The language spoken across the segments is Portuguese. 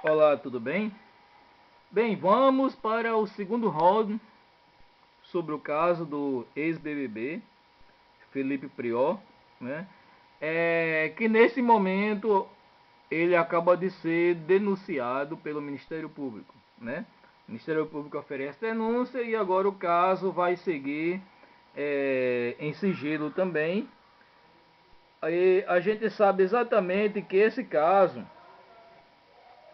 Olá, tudo bem? Bem, vamos para o segundo round sobre o caso do ex-BBB, Felipe Prior, né? Que nesse momento ele acaba de ser denunciado pelo Ministério Público, né? O Ministério Público oferece denúncia e agora o caso vai seguir em sigilo também. Aí a gente sabe exatamente que esse caso,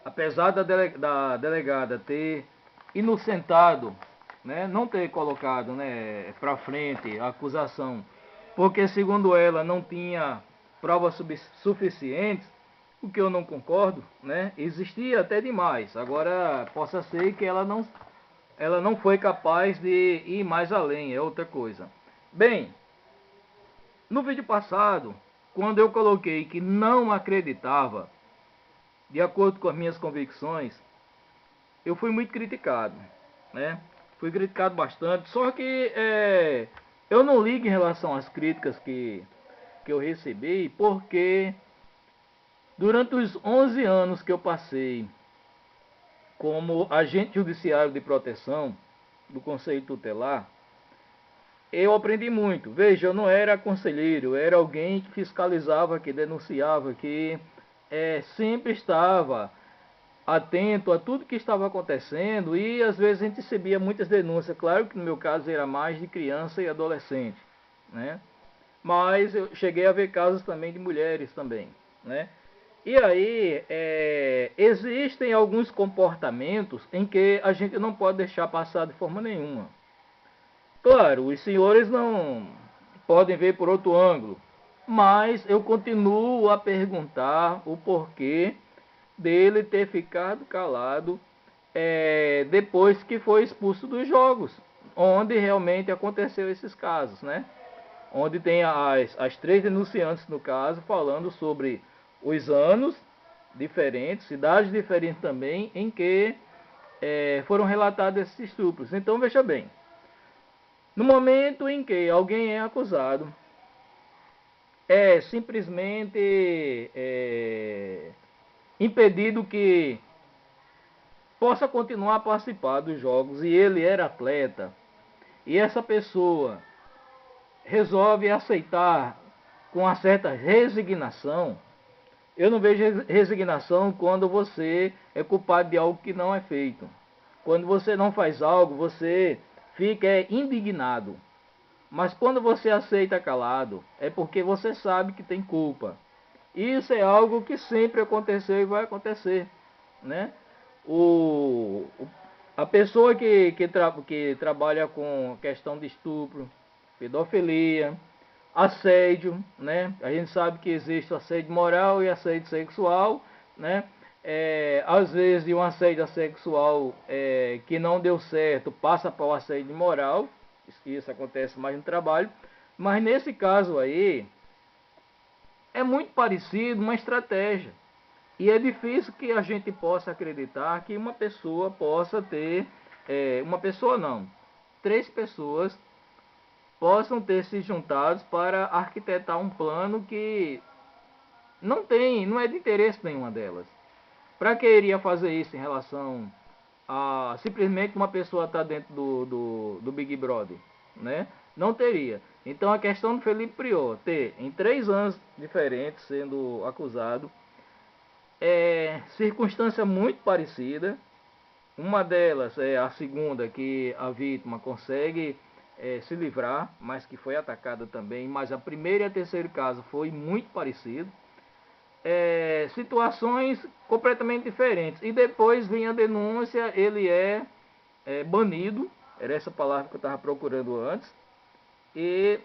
apesar da delegada ter inocentado, né, não ter colocado, né, para frente a acusação, porque segundo ela não tinha provas suficientes, o que eu não concordo, né, existia até demais. Agora possa ser que ela não foi capaz de ir mais além, é outra coisa. Bem, no vídeo passado, quando eu coloquei que não acreditava, de acordo com as minhas convicções, eu fui muito criticado, né? Fui criticado bastante, só que eu não ligo em relação às críticas que eu recebi, porque durante os 11 anos que eu passei como agente judiciário de proteção do Conselho Tutelar, eu aprendi muito. Veja, eu não era conselheiro, eu era alguém que fiscalizava, que denunciava, que sempre estava atento a tudo que estava acontecendo e às vezes a gente recebia muitas denúncias. Claro que no meu caso era mais de criança e adolescente, né? Mas eu cheguei a ver casos também de mulheres também, né? E aí existem alguns comportamentos em que a gente não pode deixar passar de forma nenhuma. Claro, os senhores não podem ver por outro ângulo, mas eu continuo a perguntar o porquê dele ter ficado calado depois que foi expulso dos jogos, onde realmente aconteceu esses casos, né? Onde tem as três denunciantes no caso falando sobre os anos diferentes, cidades diferentes também, em que foram relatados esses estupros. Então veja bem, no momento em que alguém é acusado, é simplesmente impedido que possa continuar a participar dos jogos e ele era atleta e essa pessoa resolve aceitar com uma certa resignação. Eu não vejo resignação quando você é culpado de algo que não é feito. Quando você não faz algo, você fica indignado. Mas quando você aceita calado, é porque você sabe que tem culpa. Isso é algo que sempre aconteceu e vai acontecer, né? O, a pessoa que trabalha com questão de estupro, pedofilia, assédio, né? A gente sabe que existe assédio moral e assédio sexual, né? Às vezes de um assédio sexual que não deu certo passa para o assédio moral, isso acontece mais no trabalho, mas nesse caso aí é muito parecido uma estratégia. E é difícil que a gente possa acreditar que uma pessoa possa ter, uma pessoa não, três pessoas possam ter se juntado para arquitetar um plano que não é de interesse nenhuma delas. Para que iria fazer isso em relação a simplesmente uma pessoa estar dentro do Big Brother, né? Não teria. Então a questão do Felipe Prior ter em 3 anos diferentes sendo acusado circunstância muito parecida. Uma delas é a segunda, que a vítima consegue se livrar, mas que foi atacada também. Mas a primeira e a terceiro caso foi muito parecido. Situações completamente diferentes. E depois vem a denúncia, ele é banido, era essa palavra que eu estava procurando antes, e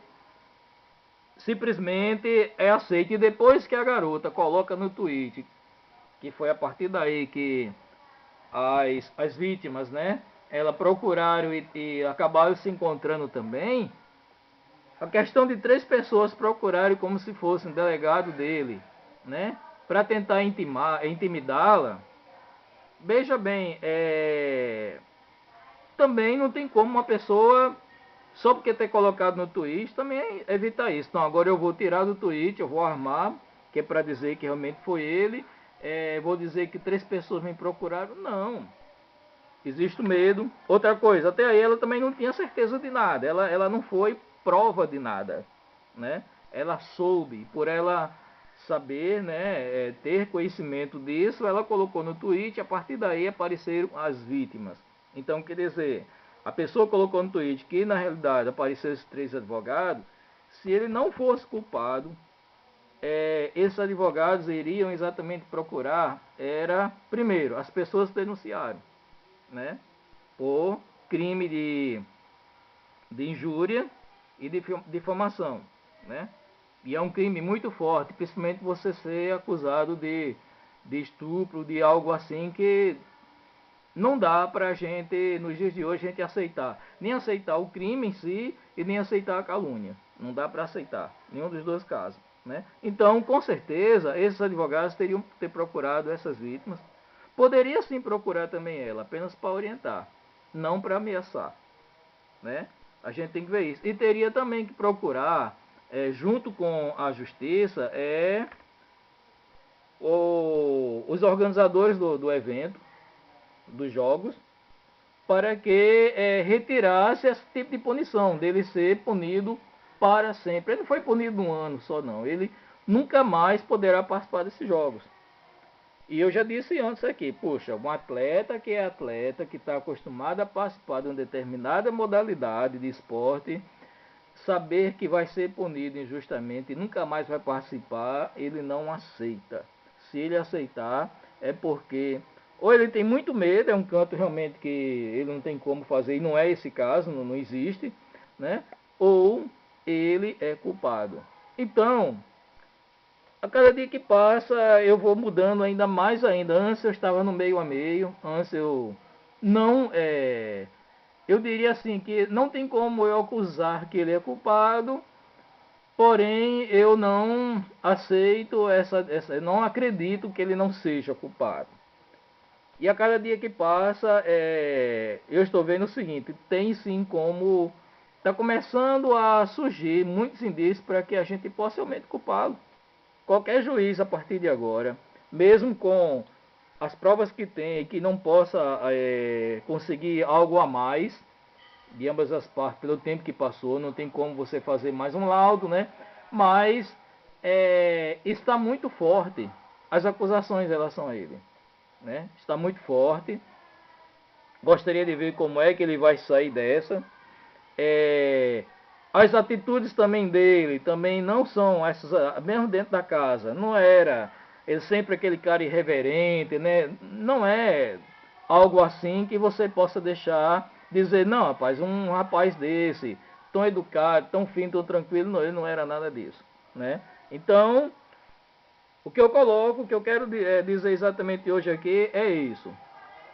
simplesmente é aceito. E depois que a garota coloca no tweet, que foi a partir daí que as vítimas, né? Ela procuraram e acabaram se encontrando também. A questão de três pessoas procurarem como se fosse um delegado dele, né? Para tentar intimidá-la. Veja bem, também não tem como uma pessoa, só porque ter colocado no tweet, também evitar isso. Então agora eu vou tirar do tweet, eu vou armar, que é para dizer que realmente foi ele, vou dizer que 3 pessoas me procuraram. Não. Existe o medo. Outra coisa, até aí ela também não tinha certeza de nada. Ela não foi prova de nada, né? Ela soube, por ela saber, né, ter conhecimento disso, ela colocou no tweet, a partir daí apareceram as vítimas. Então, quer dizer, a pessoa colocou no tweet que na realidade apareceram esses 3 advogados. Se ele não fosse culpado, esses advogados iriam exatamente procurar, primeiro, as pessoas denunciaram, né, por crime de injúria e de difamação, né? E é um crime muito forte, principalmente você ser acusado de estupro, de algo assim que não dá pra gente, nos dias de hoje, a gente aceitar. Nem aceitar o crime em si e nem aceitar a calúnia. Não dá para aceitar, nenhum dos dois casos, né? Então, com certeza, esses advogados teriam que ter procurado essas vítimas. Poderia sim procurar também ela, apenas para orientar, não para ameaçar, né? A gente tem que ver isso. E teria também que procurar, junto com a justiça, os organizadores do evento, dos jogos, para que retirasse esse tipo de punição, dele ser punido para sempre. Ele não foi punido um ano só, não. Ele nunca mais poderá participar desses jogos. E eu já disse antes aqui, poxa, um atleta, que está acostumado a participar de uma determinada modalidade de esporte, saber que vai ser punido injustamente e nunca mais vai participar, ele não aceita. Se ele aceitar, é porque ou ele tem muito medo, é um canto realmente que ele não tem como fazer, e não é esse caso, não existe, né? Ou ele é culpado. Então, a cada dia que passa, eu vou mudando ainda mais ainda. Antes eu estava no meio a meio, antes eu não eu diria assim que não tem como eu acusar que ele é culpado, porém eu não aceito não acredito que ele não seja culpado. E a cada dia que passa, eu estou vendo o seguinte, tem sim como está começando a surgir muitos indícios para que a gente possa realmente culpá-lo. Qualquer juiz a partir de agora, mesmo com as provas que tem e que não possa conseguir algo a mais de ambas as partes pelo tempo que passou, não tem como você fazer mais um laudo, né? Mas está muito forte as acusações em relação a ele, né? Está muito forte. Gostaria de ver como é que ele vai sair dessa. As atitudes também dele também não são essas, mesmo dentro da casa, não era ele sempre aquele cara irreverente, né? Não é algo assim que você possa deixar dizer, não, rapaz, um rapaz desse, tão educado, tão fino, tão tranquilo, não, ele não era nada disso, né? Então, o que eu coloco, o que eu quero dizer exatamente hoje aqui é isso.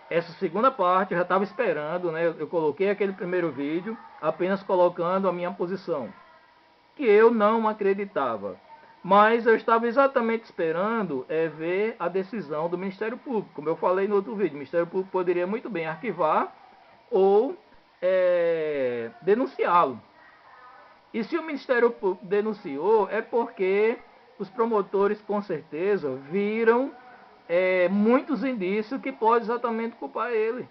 Essa segunda parte eu já estava esperando, né? Eu coloquei aquele primeiro vídeo apenas colocando a minha posição, que eu não acreditava. Mas eu estava exatamente esperando ver a decisão do Ministério Público. Como eu falei no outro vídeo, o Ministério Público poderia muito bem arquivar ou denunciá-lo. E se o Ministério Público denunciou, é porque os promotores com certeza viram muitos indícios que pode exatamente culpar ele,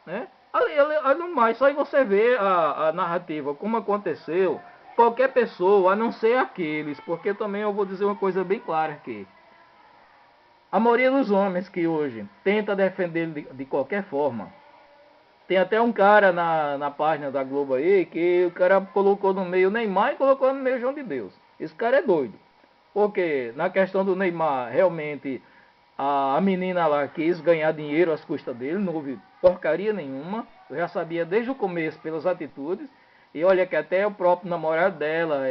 né? Ali no mais, só aí você vê a narrativa, como aconteceu. Qualquer pessoa, a não ser aqueles, porque também eu vou dizer uma coisa bem clara aqui. A maioria dos homens que hoje tenta defender de qualquer forma, tem até um cara na página da Globo aí, que o cara colocou no meio Neymar e colocou no meio João de Deus. Esse cara é doido. Porque na questão do Neymar, realmente, a menina lá quis ganhar dinheiro às custas dele, não houve porcaria nenhuma. Eu já sabia desde o começo pelas atitudes. E olha que até o próprio namorado dela,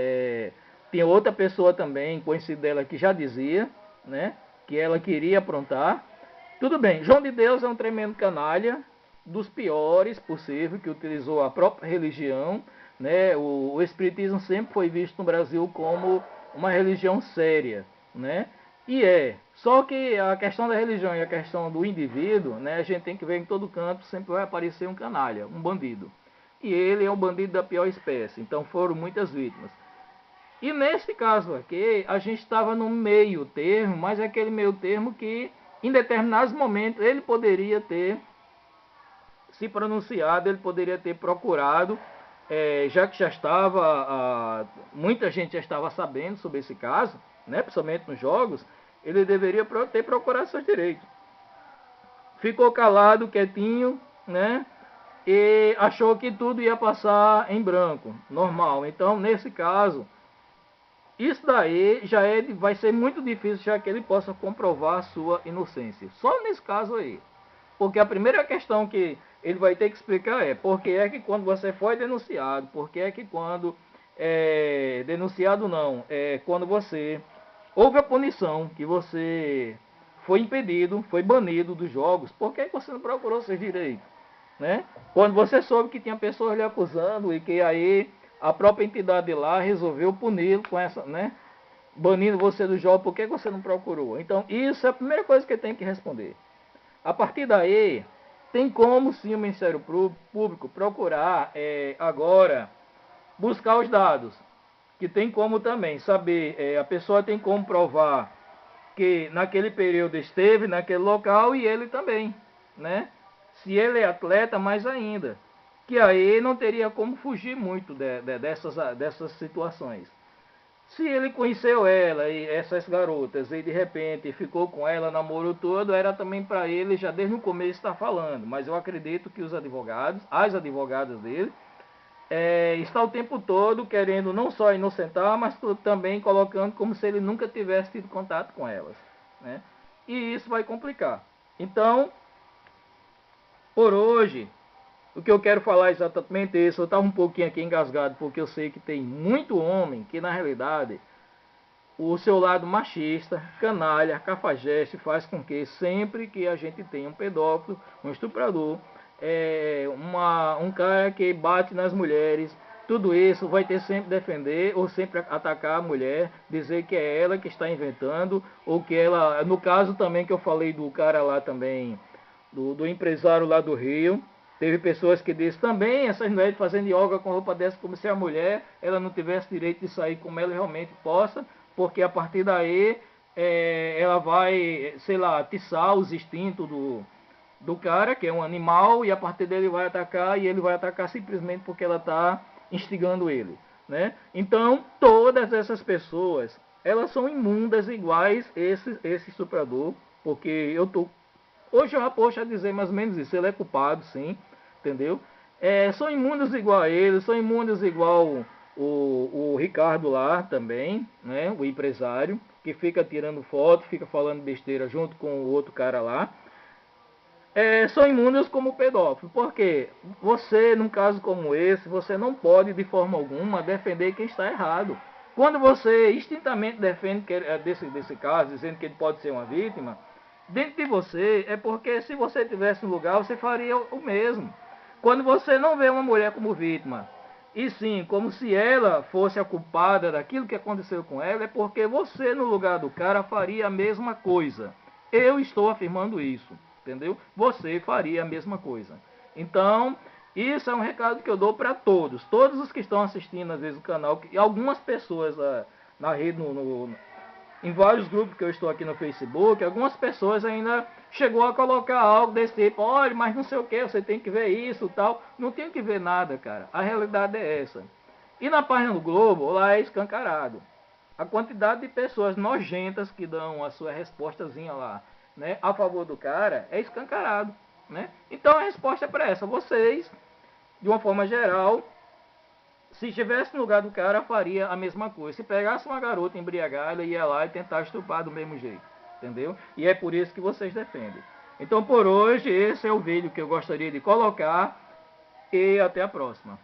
tinha outra pessoa também, conhecido dela, que já dizia, né, que ela queria aprontar. Tudo bem, João de Deus é um tremendo canalha, dos piores possível, que utilizou a própria religião, né? O espiritismo sempre foi visto no Brasil como uma religião séria, né? E só que a questão da religião e a questão do indivíduo, né, a gente tem que ver em todo canto, sempre vai aparecer um canalha, um bandido. E ele é um bandido da pior espécie, então foram muitas vítimas. E nesse caso aqui, a gente estava no meio termo, mas é aquele meio termo que, em determinados momentos, ele poderia ter se pronunciado, ele poderia ter procurado, já que já estava, muita gente já estava sabendo sobre esse caso, né, principalmente nos jogos, ele deveria ter procurado seus direitos. Ficou calado, quietinho, né, e achou que tudo ia passar em branco, normal. Então, nesse caso, isso daí vai ser muito difícil, já que ele possa comprovar a sua inocência. Só nesse caso aí. Porque a primeira questão que ele vai ter que explicar é por que é que quando você foi denunciado, por que é que quando denunciado não, quando você houve a punição, que você foi impedido, foi banido dos jogos, por que você não procurou seus direitos? Né? Quando você soube que tinha pessoas lhe acusando e que aí a própria entidade lá resolveu puni-lo com essa, né? Banindo você do jogo, por que você não procurou? Então, isso é a primeira coisa que ele tem que responder. A partir daí, tem como sim o Ministério Público procurar agora buscar os dados, que tem como também saber, a pessoa tem como provar que naquele período esteve naquele local e ele também, né? Se ele é atleta, mais ainda, que aí não teria como fugir muito dessas situações. Se ele conheceu ela e essas garotas e de repente ficou com ela, namorou todo, era também para ele já desde o começo estar falando. Mas eu acredito que os advogados, as advogadas dele, está o tempo todo querendo não só inocentar, mas também colocando como se ele nunca tivesse tido contato com elas, né? E isso vai complicar. Então, por hoje, o que eu quero falar é exatamente isso. Eu estava um pouquinho aqui engasgado, porque eu sei que tem muito homem que, na realidade, o seu lado machista, canalha, cafajeste, faz com que sempre que a gente tenha um pedófilo, um estuprador, um cara que bate nas mulheres, tudo isso vai ter sempre defender ou sempre atacar a mulher, dizer que é ela que está inventando, ou que ela, no caso também que eu falei do cara lá também, do empresário lá do Rio, teve pessoas que dizem também, essas mulheres fazendo yoga com roupa dessa, como se a mulher ela não tivesse direito de sair como ela realmente possa, porque a partir daí ela vai, sei lá, atiçar os instintos do cara, que é um animal, e a partir dele vai atacar, e ele vai atacar simplesmente porque ela está instigando ele, né? Então, todas essas pessoas, elas são imundas iguais esse estuprador, porque eu tô hoje eu posso dizer mais ou menos isso, ele é culpado, sim, entendeu? São imundos igual a ele, são imundos igual o Ricardo lá também, né? O empresário, que fica tirando foto, fica falando besteira junto com o outro cara lá. São imundos como pedófilo, porque você, num caso como esse, você não pode de forma alguma defender quem está errado. Quando você instintamente defende desse caso, dizendo que ele pode ser uma vítima, dentro de você é porque se você tivesse no lugar, você faria o mesmo. Quando você não vê uma mulher como vítima, e sim como se ela fosse a culpada daquilo que aconteceu com ela, é porque você, no lugar do cara, faria a mesma coisa. Eu estou afirmando isso, entendeu? Você faria a mesma coisa. Então, isso é um recado que eu dou para todos os que estão assistindo às vezes o canal, e algumas pessoas na rede, em vários grupos que eu estou aqui no Facebook, algumas pessoas ainda chegou a colocar algo desse tipo, olha, mas não sei o que, você tem que ver isso, tal. Não tem que ver nada, cara. A realidade é essa. E na página do Globo, lá é escancarado. A quantidade de pessoas nojentas que dão a sua respostazinha lá, né, a favor do cara, é escancarado, né? Então a resposta é para essa. Vocês, de uma forma geral, se estivesse no lugar do cara, faria a mesma coisa. Se pegasse uma garota embriagada, ia lá e tentar estuprar do mesmo jeito. Entendeu? E é por isso que vocês defendem. Então, por hoje, esse é o vídeo que eu gostaria de colocar. E até a próxima.